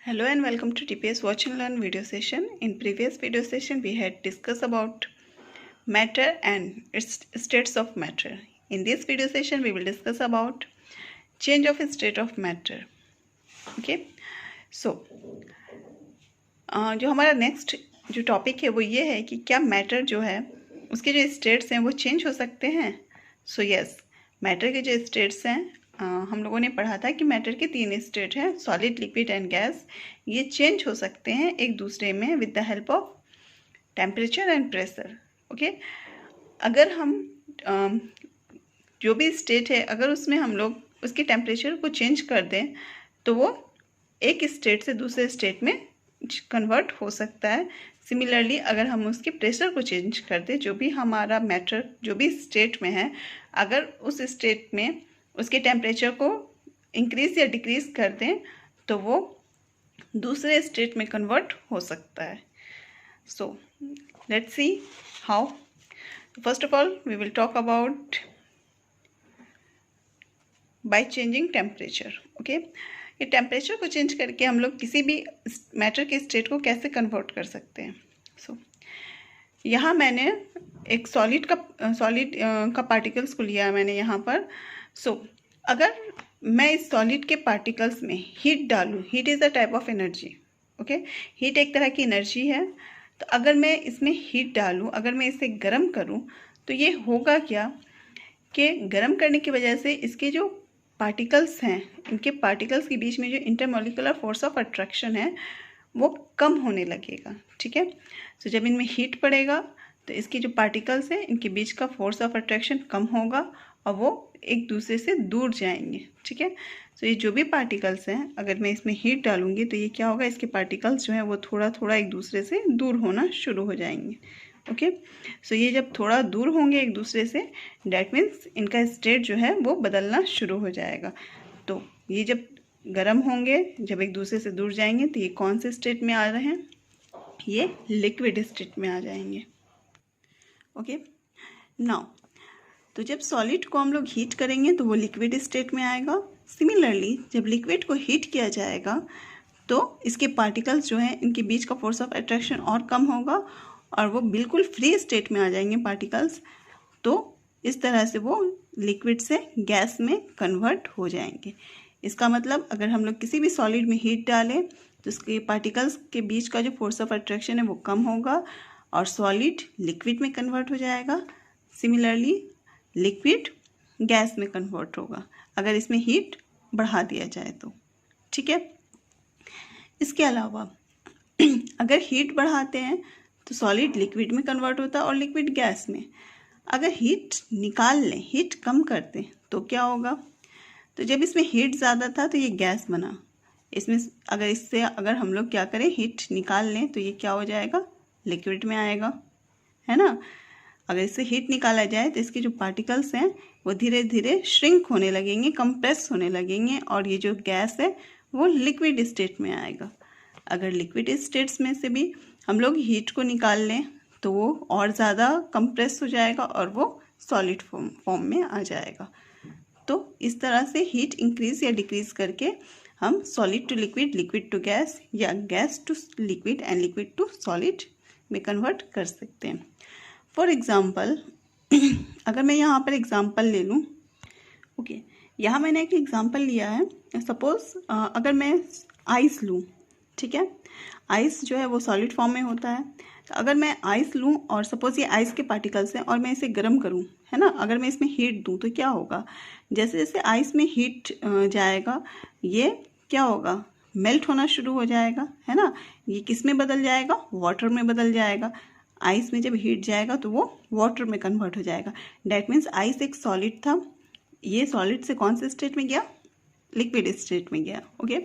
Hello and welcome to TPS Watch and Learn video session. In previous video session, we had discussed about matter and its states of matter. In this video session, we will discuss about change of state of matter. Okay, so जो हमारा next जो topic है वो ये है कि क्या matter जो है उसके जो स्टेट्स हैं वो चेंज हो सकते हैं. सो यस, मैटर के जो स्टेट्स हैं हम लोगों ने पढ़ा था कि मैटर के 3 स्टेट हैं, सॉलिड, लिक्विड एंड गैस. ये चेंज हो सकते हैं एक दूसरे में with the help of temperature and pressure. Okay, अगर हम जो भी स्टेट है अगर उसमें हम लोग उसके टेम्परेचर को चेंज कर दें तो वो एक स्टेट से दूसरे स्टेट में कन्वर्ट हो सकता है. सिमिलरली अगर हम उसके प्रेशर को चेंज कर दें, जो भी हमारा मैटर जो भी स्टेट में है, अगर उस स्टेट में उसके टेम्परेचर को इंक्रीज या डिक्रीज कर दें तो वो दूसरे स्टेट में कन्वर्ट हो सकता है. So let's see how. First of all we will talk about by changing temperature. Okay, ये टेम्परेचर को चेंज करके हम लोग किसी भी मैटर के स्टेट को कैसे कन्वर्ट कर सकते हैं. सो यहाँ मैंने एक सॉलिड का पार्टिकल्स को लिया है मैंने यहाँ पर. सो अगर मैं इस सॉलिड के पार्टिकल्स में हीट डालूँ, heat is a type of energy. Okay, heat एक तरह की एनर्जी है. तो अगर मैं इसमें हीट डालूँ, अगर मैं इसे गर्म करूँ तो ये होगा क्या कि गर्म करने की वजह से इसके जो पार्टिकल्स हैं, इनके पार्टिकल्स के बीच में जो इंटरमॉलिक्यूलर फोर्स ऑफ अट्रैक्शन है वो कम होने लगेगा. ठीक है, तो जब इनमें हीट पड़ेगा तो इसके जो पार्टिकल्स हैं इनके बीच का फोर्स ऑफ अट्रैक्शन कम होगा और वो एक दूसरे से दूर जाएंगे. ठीक है, तो ये जो भी पार्टिकल्स हैं अगर मैं इसमें हीट डालूंगी तो ये क्या होगा, इसके पार्टिकल्स जो हैं वो थोड़ा थोड़ा एक दूसरे से दूर होना शुरू हो जाएंगे. ओके, सो ये जब थोड़ा दूर होंगे एक दूसरे से, डैट मीन्स इनका स्टेट जो है वो बदलना शुरू हो जाएगा. तो ये जब गर्म होंगे, जब एक दूसरे से दूर जाएंगे तो ये कौन से स्टेट में आ रहे हैं, ये लिक्विड स्टेट में आ जाएंगे. ओके, नाउ तो जब सॉलिड को हम लोग हीट करेंगे तो वो लिक्विड स्टेट में आएगा. सिमिलरली जब लिक्विड को हीट किया जाएगा तो इसके पार्टिकल्स जो हैं इनके बीच का फोर्स ऑफ अट्रैक्शन और कम होगा और वो बिल्कुल फ्री स्टेट में आ जाएंगे पार्टिकल्स. तो इस तरह से वो लिक्विड से गैस में कन्वर्ट हो जाएंगे. इसका मतलब अगर हम लोग किसी भी सॉलिड में हीट डालें तो उसके पार्टिकल्स के बीच का जो फोर्स ऑफ अट्रैक्शन है वो कम होगा और सॉलिड लिक्विड में कन्वर्ट हो जाएगा. सिमिलरली लिक्विड गैस में कन्वर्ट होगा अगर इसमें हीट बढ़ा दिया जाए तो. ठीक है, इसके अलावा अगर हीट बढ़ाते हैं तो सॉलिड लिक्विड में कन्वर्ट होता है और लिक्विड गैस में. अगर हीट निकाल लें, हीट कम करते हैं तो क्या होगा, तो जब इसमें हीट ज़्यादा था तो ये गैस बना. इसमें अगर हम लोग क्या करें, हीट निकाल लें तो ये क्या हो जाएगा, लिक्विड में आएगा, है ना. अगर इससे हीट निकाला जाए तो इसके जो पार्टिकल्स हैं वो धीरे धीरे श्रिंक होने लगेंगे, कंप्रेस होने लगेंगे और ये जो गैस है वो लिक्विड स्टेट में आएगा. अगर लिक्विड स्टेट्स में से भी हम लोग हीट को निकाल लें तो वो और ज़्यादा कंप्रेस हो जाएगा और वो सॉलिड फॉर्म में आ जाएगा. तो इस तरह से हीट इंक्रीज या डिक्रीज करके हम solid to liquid, liquid to gas या gas to liquid and liquid to solid में कन्वर्ट कर सकते हैं. फॉर एग्ज़ाम्पल अगर मैं यहाँ पर एग्ज़ाम्पल ले लूँ. ओके, यहाँ मैंने एक एग्ज़ाम्पल लिया है. सपोज़ अगर मैं आइस लूँ, ठीक है, आइस जो है वो सॉलिड फॉर्म में होता है. तो अगर मैं आइस लूँ और सपोज़ ये आइस के पार्टिकल्स हैं और मैं इसे गर्म करूँ, है ना, अगर मैं इसमें हीट दूँ तो क्या होगा, जैसे जैसे आइस में हीट जाएगा ये क्या होगा, मेल्ट होना शुरू हो जाएगा, है ना. ये किस में बदल जाएगा, वाटर में बदल जाएगा. आइस में जब हीट जाएगा तो वो वाटर में कन्वर्ट हो जाएगा. डैट मीन्स आइस एक सॉलिड था, ये सॉलिड से कौन से स्टेट में गया, लिक्विड स्टेट में गया. ओके,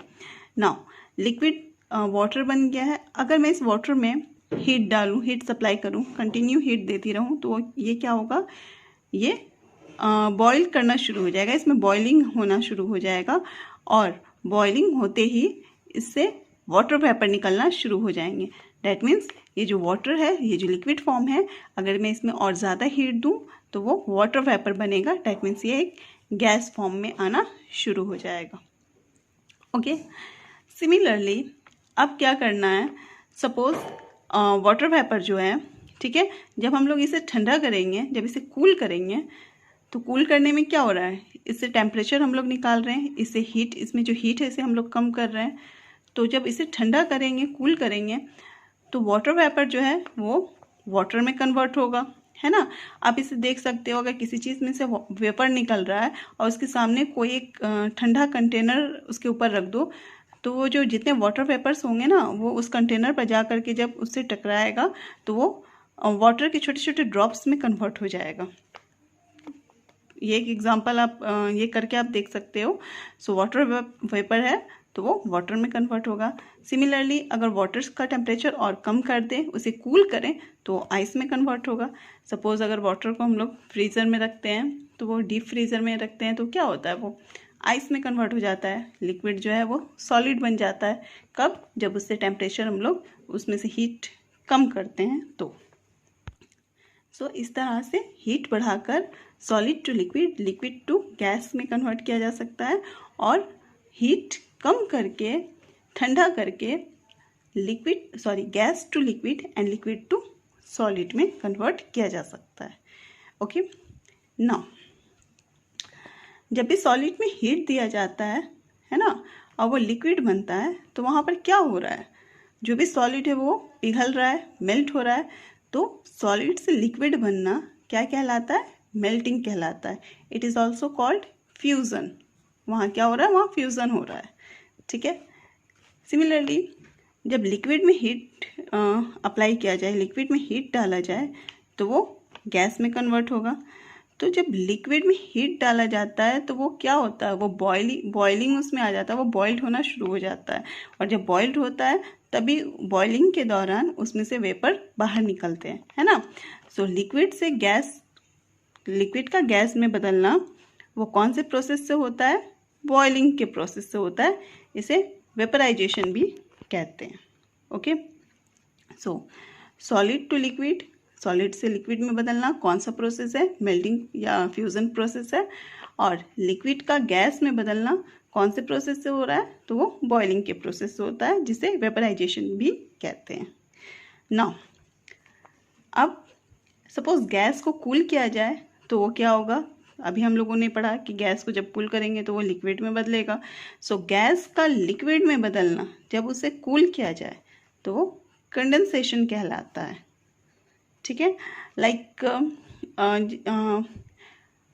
नाउ लिक्विड वाटर बन गया है. अगर मैं इस वाटर में हीट डालूँ, हीट सप्लाई करूँ, कंटिन्यू हीट देती रहूँ तो ये क्या होगा, ये बॉईल करना शुरू हो जाएगा, इसमें बॉइलिंग होना शुरू हो जाएगा और बॉइलिंग होते ही इससे वाटर वेपर निकलना शुरू हो जाएंगे. डैट मीन्स ये जो वाटर है, ये जो लिक्विड फॉर्म है, अगर मैं इसमें और ज़्यादा हीट दूँ तो वो वाटर वेपर बनेगा. डैट मीन्स ये एक गैस फॉर्म में आना शुरू हो जाएगा. ओके, सिमिलरली अब क्या करना है, सपोज वाटर वेपर जो है, ठीक है, जब हम लोग इसे ठंडा करेंगे, जब इसे कूल करेंगे, तो कूल करने में क्या हो रहा है, इससे टेम्परेचर हम लोग निकाल रहे हैं, इससे हीट, इसमें जो हीट है इसे हम लोग कम कर रहे हैं। तो जब इसे ठंडा करेंगे, कूल करेंगे, तो वाटर वेपर जो है वो वाटर में कन्वर्ट होगा, है ना। आप इसे देख सकते हो, अगर किसी चीज़ में से वेपर निकल रहा है और उसके सामने कोई एक ठंडा कंटेनर उसके ऊपर रख दो, तो वो जो जितने वाटर वेपर्स होंगे ना, वो उस कंटेनर पर जा करके जब उससे टकराएगा तो वो वाटर के छोटे छोटे ड्रॉप्स में कन्वर्ट हो जाएगा। ये एक एग्जांपल आप ये करके आप देख सकते हो। सो वाटर वेपर है तो वो वाटर में कन्वर्ट होगा। सिमिलरली अगर वाटर का टेम्परेचर और कम कर दें, उसे कूल करें, तो आइस में कन्वर्ट होगा। सपोज़ अगर वाटर को हम लोग फ्रीज़र में रखते हैं, तो वो डीप फ्रीज़र में रखते हैं, तो क्या होता है, वो आइस में कन्वर्ट हो जाता है। लिक्विड जो है वो सॉलिड बन जाता है। कब? जब उससे टेम्परेचर हम लोग उसमें से हीट कम करते हैं तो। सो इस तरह से हीट बढ़ाकर solid to liquid, liquid to gas में कन्वर्ट किया जा सकता है, और हीट कम करके, ठंडा करके gas to liquid and liquid to solid में कन्वर्ट किया जा सकता है। ओके, नाउ जब भी सॉलिड में हीट दिया जाता है ना, और वो लिक्विड बनता है, तो वहाँ पर क्या हो रहा है, जो भी सॉलिड है वो पिघल रहा है, मेल्ट हो रहा है। तो सॉलिड से लिक्विड बनना क्या कहलाता है, मेल्टिंग कहलाता है। It is also called fusion. वहाँ क्या हो रहा है, वहाँ फ्यूज़न हो रहा है, ठीक है। सिमिलरली जब लिक्विड में हीट अप्लाई किया जाए, लिक्विड में हीट डाला जाए, तो वो गैस में कन्वर्ट होगा। तो जब लिक्विड में हीट डाला जाता है तो वो क्या होता है, वो बॉइलिंग उसमें आ जाता है, वो बॉइल्ड होना शुरू हो जाता है। और जब बॉइल्ड होता है तभी बॉइलिंग के दौरान उसमें से वेपर बाहर निकलते हैं, है ना। सो लिक्विड से गैस, लिक्विड का गैस में बदलना वो कौन से प्रोसेस से होता है, बॉइलिंग के प्रोसेस से होता है। इसे वेपराइजेशन भी कहते हैं। Okay, so solid to liquid, solid से लिक्विड में बदलना कौन सा प्रोसेस है, मेल्टिंग या फ्यूज़न प्रोसेस है। और लिक्विड का गैस में बदलना कौन से प्रोसेस से हो रहा है, तो वो बॉइलिंग के प्रोसेस से होता है, जिसे वेपराइजेशन भी कहते हैं। नाउ अब सपोज गैस को कूल किया जाए तो वो क्या होगा, अभी हम लोगों ने पढ़ा कि गैस को जब कूल करेंगे तो वो लिक्विड में बदलेगा। सो गैस का लिक्विड में बदलना, जब उसे कूल किया जाए तो वो कंडेंसेशन कहलाता है, ठीक है। लाइक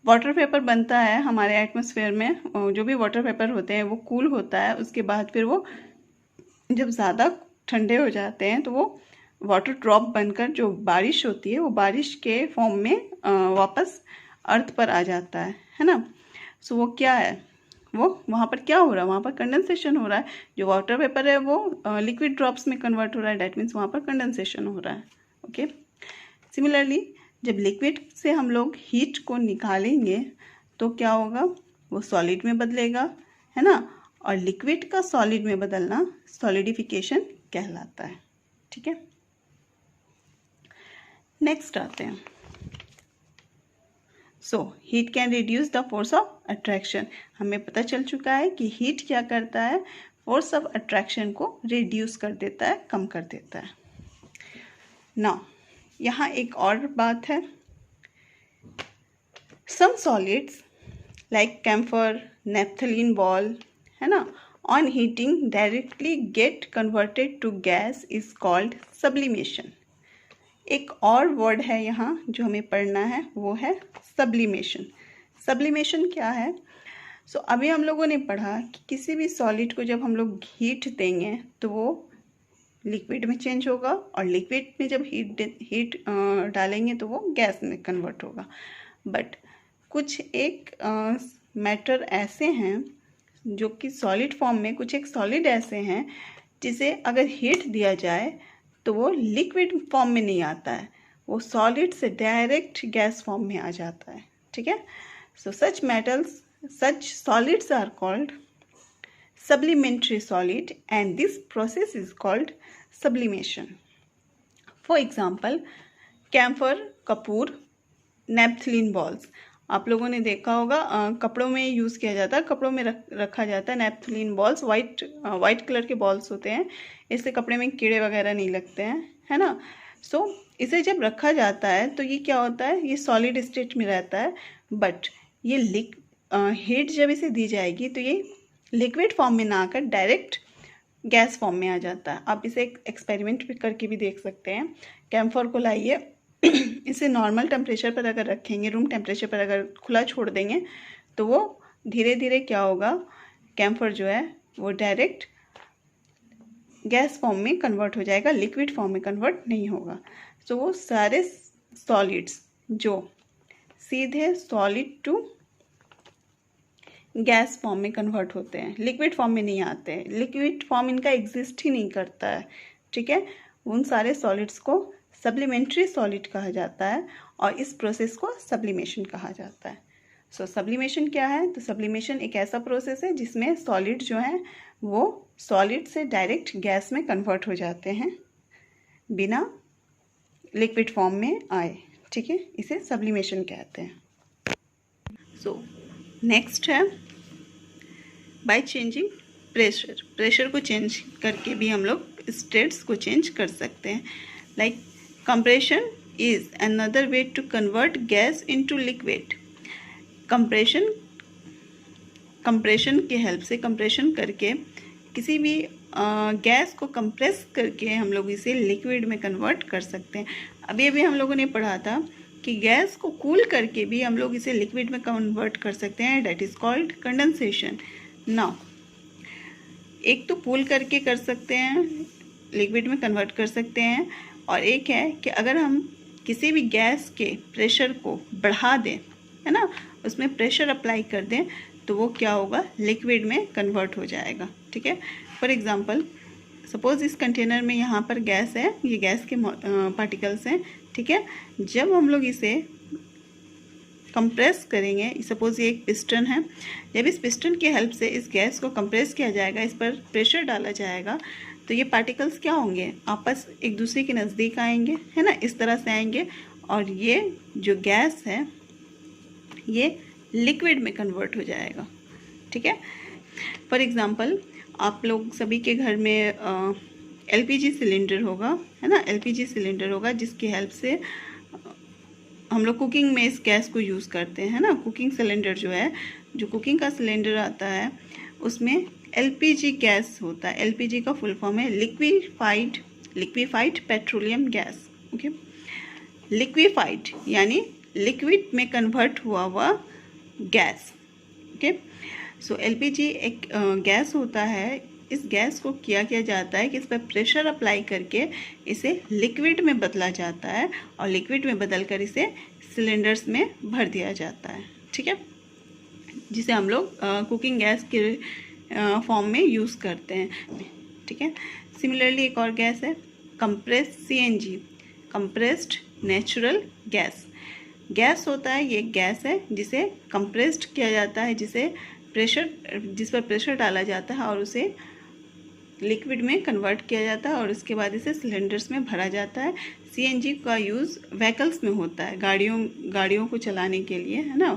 वाटर वेपर बनता है हमारे एटमॉस्फेयर में, जो भी वाटर वेपर होते हैं वो कूल होता है, उसके बाद फिर वो जब ज़्यादा ठंडे हो जाते हैं तो वो वाटर ड्रॉप बनकर जो बारिश होती है वो बारिश के फॉर्म में वापस अर्थ पर आ जाता है ना। सो वो क्या है, वो वहाँ पर क्या हो रहा है, वहाँ पर कंडेंसेशन हो रहा है। जो वाटर वेपर है वो लिक्विड ड्रॉप्स में कन्वर्ट हो रहा है, डैट मीन्स वहाँ पर कंडेंसेशन हो रहा है। ओके, सिमिलरली जब लिक्विड से हम लोग हीट को निकालेंगे तो क्या होगा, वो सॉलिड में बदलेगा, है ना। और लिक्विड का सॉलिड में बदलना सॉलिडिफिकेशन कहलाता है, ठीक है। नेक्स्ट आते हैं। So heat can reduce the force of attraction. हमें पता चल चुका है कि हीट क्या करता है, फोर्स ऑफ अट्रैक्शन को रिड्यूस कर देता है, कम कर देता है। नाउ यहाँ एक और बात है, some solids like camphor, naphthalene ball, है ना, on heating directly get converted to gas is called sublimation. एक और वर्ड है यहाँ जो हमें पढ़ना है, वो है सब्लिमेशन। सब्लिमेशन क्या है, सो अभी हम लोगों ने पढ़ा कि किसी भी सॉलिड को जब हम लोग हीट देंगे तो वो लिक्विड में चेंज होगा, और लिक्विड में जब हीट डालेंगे तो वो गैस में कन्वर्ट होगा। बट कुछ एक मैटर ऐसे हैं जो कि सॉलिड फॉर्म में, कुछ एक सॉलिड ऐसे हैं जिसे अगर हीट दिया जाए तो वो लिक्विड फॉर्म में नहीं आता है, वो सॉलिड से डायरेक्ट गैस फॉर्म में आ जाता है, ठीक है। So such metals, such solids are called sublimatory solid and this process is called sublimation. For example, camphor, kapoor, naphthalene balls आप लोगों ने देखा होगा कपड़ों में यूज़ किया जाता है, कपड़ों में रखा जाता है। नैप्थलीन बॉल्स वाइट कलर के बॉल्स होते हैं, इससे कपड़े में कीड़े वगैरह नहीं लगते हैं, है ना। सो इसे जब रखा जाता है तो ये क्या होता है, ये सॉलिड स्टेट में रहता है, बट ये हीट जब इसे दी जाएगी तो ये लिक्विड फॉर्म में ना आकर डायरेक्ट गैस फॉर्म में आ जाता है। आप इसे एक्सपेरिमेंट भी करके भी देख सकते हैं। कैम्फर को लाइए, इसे नॉर्मल टेम्परेचर पर अगर रखेंगे, रूम टेम्परेचर पर अगर खुला छोड़ देंगे तो वो धीरे धीरे क्या होगा, कैम्फर जो है वो डायरेक्ट गैस फॉर्म में कन्वर्ट हो जाएगा, लिक्विड फॉर्म में कन्वर्ट नहीं होगा। तो वो सारे सॉलिड्स जो सीधे सॉलिड टू गैस फॉर्म में कन्वर्ट होते हैं, लिक्विड फॉर्म में नहीं आते हैं। लिक्विड फॉर्म इनका एग्जिस्ट ही नहीं करता है, ठीक है। उन सारे सॉलिड्स को सप्लीमेंट्री सॉलिड कहा जाता है और इस प्रोसेस को सब्लिमेशन कहा जाता है। सो सब्लिमेशन क्या है, तो सब्लिमेशन एक ऐसा प्रोसेस है जिसमें सॉलिड जो है वो सॉलिड से डायरेक्ट गैस में कन्वर्ट हो जाते हैं बिना लिक्विड फॉर्म में आए, ठीक है। इसे सब्लिमेशन कहते हैं। सो नेक्स्ट है बाय चेंजिंग प्रेशर। प्रेशर को चेंज करके भी हम लोग स्टेट्स को चेंज कर सकते हैं। Like compression is another way to convert gas into liquid. Compression के हेल्प से, कंप्रेशन करके किसी भी गैस को कंप्रेस करके हम लोग इसे लिक्विड में कन्वर्ट कर सकते हैं। अभी हम लोगों ने पढ़ा था कि गैस को कूल करके भी हम लोग इसे लिक्विड में कन्वर्ट कर सकते हैं, that is called condensation. Now एक तो कूल करके कर सकते हैं, लिक्विड में कन्वर्ट कर सकते हैं, और एक है कि अगर हम किसी भी गैस के प्रेशर को बढ़ा दें, है ना, उसमें प्रेशर अप्लाई कर दें तो वो क्या होगा, लिक्विड में कन्वर्ट हो जाएगा, ठीक है। फॉर एग्जांपल सपोज़ इस कंटेनर में यहाँ पर गैस है, ये गैस के पार्टिकल्स हैं, ठीक है। जब हम लोग इसे कंप्रेस करेंगे, सपोज़ ये एक पिस्टन है, जब इस पिस्टन की हेल्प से इस गैस को कंप्रेस किया जाएगा, इस पर प्रेशर डाला जाएगा, तो ये पार्टिकल्स क्या होंगे, आपस एक दूसरे के नज़दीक आएंगे, है ना, इस तरह से आएंगे, और ये जो गैस है ये लिक्विड में कन्वर्ट हो जाएगा, ठीक है। फॉर एग्ज़ाम्पल आप लोग सभी के घर में एलपीजी सिलेंडर होगा, है ना, एलपीजी सिलेंडर होगा जिसकी हेल्प से हम लोग कुकिंग में इस गैस को यूज़ करते हैं, ना। कुकिंग सिलेंडर जो है, जो कुकिंग का सिलेंडर आता है उसमें एलपीजी गैस होता है। एलपीजी का फुल फॉर्म है liquefied petroleum gas, okay. Liquefied यानी लिक्विड में कन्वर्ट हुआ गैस, ओके। सो एलपीजी एक गैस होता है। इस गैस को क्या किया जाता है कि इस पर प्रेशर अप्लाई करके इसे लिक्विड में बदला जाता है, और लिक्विड में बदलकर इसे सिलेंडर्स में भर दिया जाता है, ठीक है, जिसे हम लोग कुकिंग गैस के फॉर्म में यूज़ करते हैं, ठीक है। सिमिलरली एक और गैस है compressed CNG, compressed natural gas. Gas होता है, ये गैस है जिसे कंप्रेस्ड किया जाता है, जिस पर प्रेशर डाला जाता है और उसे लिक्विड में कन्वर्ट किया जाता है, और उसके बाद इसे सिलेंडर्स में भरा जाता है। सीएनजी का यूज़ व्हीकल्स में होता है, गाड़ियों को चलाने के लिए, है ना,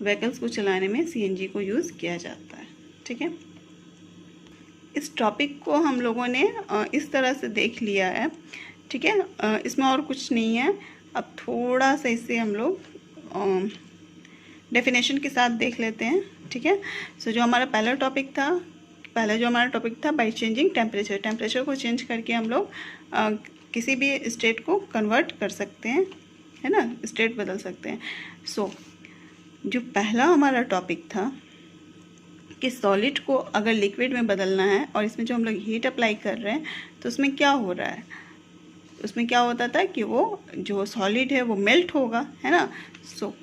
व्हीकल्स को चलाने में सीएनजी को यूज़ किया जाता है, ठीक है। इस टॉपिक को हम लोगों ने इस तरह से देख लिया है, ठीक है। इसमें और कुछ नहीं है। अब थोड़ा सा इसे हम लोग डेफिनेशन के साथ देख लेते हैं, ठीक है। सो जो हमारा पहला टॉपिक था बाय चेंजिंग टेम्परेचर। टेम्परेचर को चेंज करके हम लोग किसी भी स्टेट को कन्वर्ट कर सकते हैं, है ना, स्टेट बदल सकते हैं। सो जो पहला हमारा टॉपिक था कि सॉलिड को अगर लिक्विड में बदलना है और इसमें जो हम लोग हीट अप्लाई कर रहे हैं तो उसमें क्या हो रहा है, उसमें क्या होता था कि वो जो सॉलिड है वो मेल्ट होगा, है ना। सो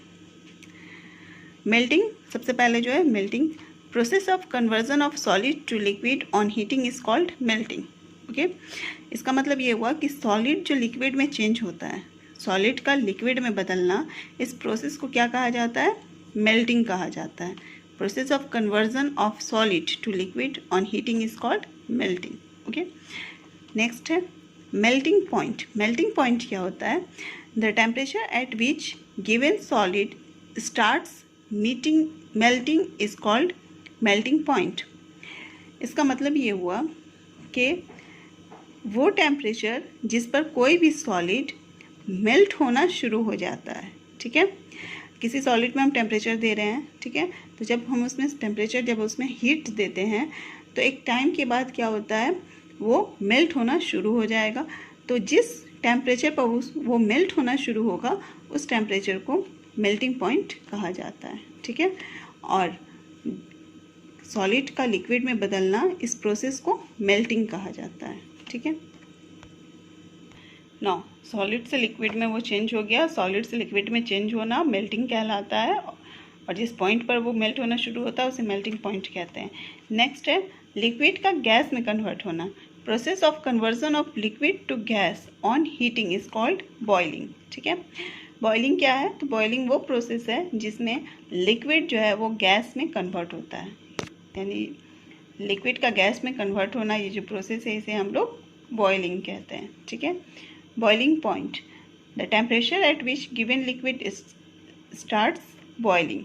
मेल्टिंग, सबसे पहले जो है melting, process of conversion of solid to liquid on heating is called melting, okay. इसका मतलब ये हुआ कि सॉलिड जो लिक्विड में चेंज होता है, सॉलिड का लिक्विड में बदलना, इस प्रोसेस को क्या कहा जाता है, मेल्टिंग कहा जाता है। Process of conversion of solid to liquid on heating is called melting, okay. Next है मेल्टिंग पॉइंट। मेल्टिंग पॉइंट क्या होता है, the temperature at which given solid starts melting is called melting point। इसका मतलब ये हुआ कि वो टेम्परेचर जिस पर कोई भी सॉलिड मेल्ट होना शुरू हो जाता है। ठीक है, किसी सॉलिड में हम टेम्परेचर दे रहे हैं, ठीक है, तो जब हम उसमें टेम्परेचर जब उसमें हीट देते हैं तो एक टाइम के बाद क्या होता है, वो मेल्ट होना शुरू हो जाएगा। तो जिस टेम्परेचर पर वो मेल्ट होना शुरू होगा उस टेम्परेचर को मेल्टिंग पॉइंट कहा जाता है। ठीक है, और सॉलिड का लिक्विड में बदलना, इस प्रोसेस को मेल्टिंग कहा जाता है। ठीक है, नाउ सॉलिड से लिक्विड में वो चेंज हो गया, सॉलिड से लिक्विड में चेंज होना मेल्टिंग कहलाता है, और जिस पॉइंट पर वो मेल्ट होना शुरू होता है उसे मेल्टिंग पॉइंट कहते हैं। नेक्स्ट है लिक्विड का गैस में कन्वर्ट होना। Process of conversion of liquid to gas on heating is called boiling. ठीक है, बॉइलिंग क्या है, तो बॉइलिंग वो प्रोसेस है जिसमें लिक्विड जो है वो गैस में कन्वर्ट होता है, यानी लिक्विड का गैस में कन्वर्ट होना, ये जो प्रोसेस है इसे हम लोग बॉइलिंग कहते हैं। ठीक है, boiling point, the temperature at which given liquid starts boiling.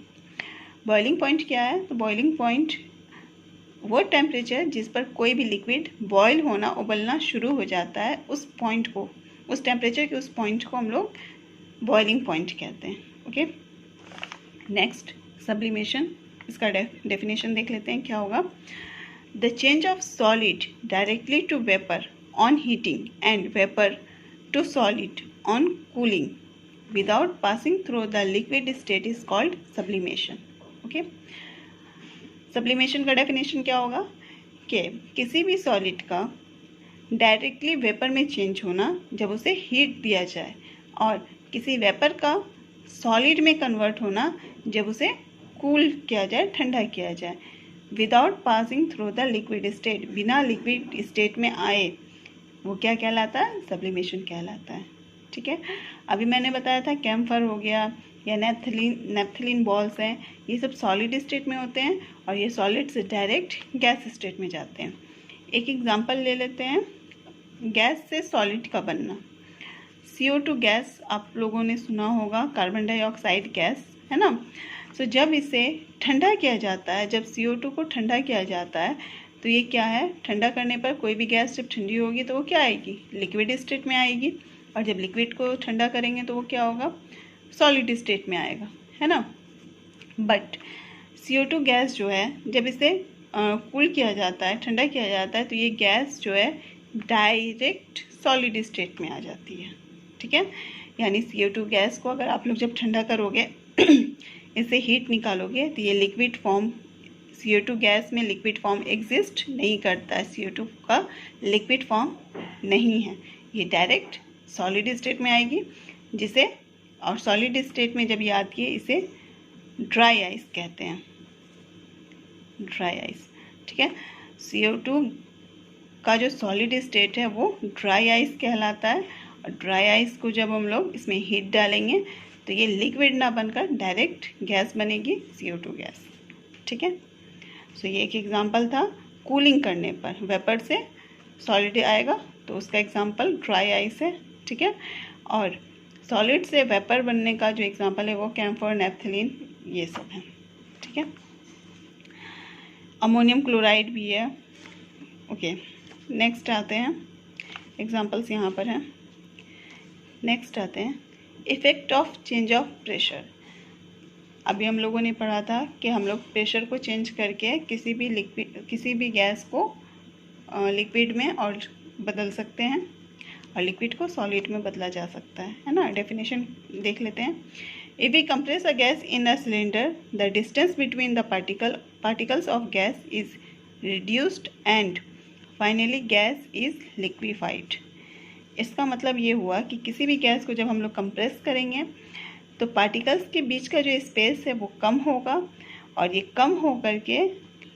Boiling point क्या है, तो बॉइलिंग पॉइंट वो टेम्परेचर जिस पर कोई भी लिक्विड बॉयल होना, उबलना शुरू हो जाता है, उस पॉइंट को, उस टेम्परेचर के उस पॉइंट को हम लोग बॉइलिंग पॉइंट कहते हैं। ओके, नेक्स्ट सब्लिमेशन, इसका डेफिनेशन देख लेते हैं क्या होगा। The change of solid directly to vapour on heating and vapour to solid on cooling without passing through the liquid state is called sublimation. Okay, sublimation का definition क्या होगा कि किसी भी सॉलिड का डायरेक्टली वेपर में चेंज होना जब उसे हीट दिया जाए, और किसी वेपर का सॉलिड में कन्वर्ट होना जब उसे कूल किया जाए, ठंडा किया जाए, without passing through the liquid state, बिना लिक्विड स्टेट में आए, वो क्या कहलाता है, सब्लिमेशन कहलाता है। ठीक है, अभी मैंने बताया था कैम्फर हो गया या नेफ्थलीन बॉल्स हैं, ये सब सॉलिड स्टेट में होते हैं और ये सॉलिड से डायरेक्ट गैस स्टेट में जाते हैं। एक एग्जांपल ले लेते हैं, गैस से सॉलिड का बनना। CO2 गैस आप लोगों ने सुना होगा, कार्बन डाइऑक्साइड गैस है ना। सो जब इसे ठंडा किया जाता है, जब CO2 को ठंडा किया जाता है तो ये क्या है, ठंडा करने पर कोई भी गैस जब ठंडी होगी तो वो क्या आएगी, लिक्विड स्टेट में आएगी, और जब लिक्विड को ठंडा करेंगे तो वो क्या होगा, सॉलिड स्टेट में आएगा, है ना। बट CO2 गैस जो है जब इसे कूल किया जाता है, ठंडा किया जाता है, तो ये गैस जो है डायरेक्ट सॉलिड स्टेट में आ जाती है। ठीक है, यानी CO2 गैस को अगर आप लोग जब ठंडा करोगे इससे हीट निकालोगे तो ये लिक्विड फॉर्म, CO2 गैस में लिक्विड फॉर्म एग्जिस्ट नहीं करता है, CO2 का लिक्विड फॉर्म नहीं है, ये डायरेक्ट सॉलिड स्टेट में आएगी, जिसे, और सॉलिड स्टेट में जब ये आती है इसे ड्राई आइस कहते हैं, ड्राई आइस। ठीक है, CO2 का जो सॉलिड स्टेट है वो ड्राई आइस कहलाता है, और ड्राई आइस को जब हम लोग इसमें हीट डालेंगे तो ये लिक्विड ना बनकर डायरेक्ट गैस बनेगी, CO2 गैस। ठीक है, सो ये एक एग्जांपल था, कूलिंग करने पर वेपर से सॉलिड आएगा तो उसका एग्जांपल ड्राई आइस है। ठीक है, और सॉलिड से वेपर बनने का जो एग्जांपल है वो कैम्फर, नेफ्थलीन, ये सब है। ठीक है, अमोनियम क्लोराइड भी है। ओके, नेक्स्ट आते हैं, एग्जांपल्स यहाँ पर हैं। नेक्स्ट आते हैं effect of change of pressure. अभी हम लोगों ने पढ़ा था कि हम लोग प्रेशर को चेंज करके किसी भी गैस को लिक्विड में और बदल सकते हैं, और लिक्विड को सॉलिड में बदला जा सकता है ना। डेफिनेशन देख लेते हैं। If we compress a gas in a cylinder, the distance between the particles of gas is reduced and finally gas is liquefied. इसका मतलब ये हुआ कि किसी भी गैस को जब हम लोग कंप्रेस करेंगे तो पार्टिकल्स के बीच का जो स्पेस है वो कम होगा, और ये कम हो करके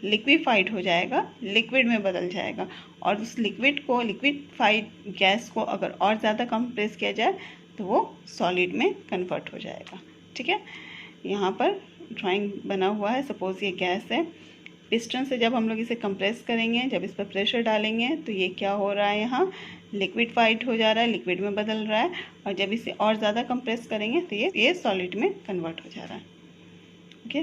लिक्विफाइड हो जाएगा, लिक्विड में बदल जाएगा, और उस लिक्विड को, लिक्विफाइड गैस को अगर और ज़्यादा कंप्रेस किया जाए तो वो सॉलिड में कन्वर्ट हो जाएगा। ठीक है, यहाँ पर ड्राइंग बना हुआ है, सपोज़ ये गैस है, पिस्टन से जब हम लोग इसे कंप्रेस करेंगे, जब इस पर प्रेशर डालेंगे तो ये क्या हो रहा है, यहाँ लिक्विफाइड हो जा रहा है, लिक्विड में बदल रहा है, और जब इसे और ज़्यादा कंप्रेस करेंगे तो ये सॉलिड में कन्वर्ट हो जा रहा है। ओके।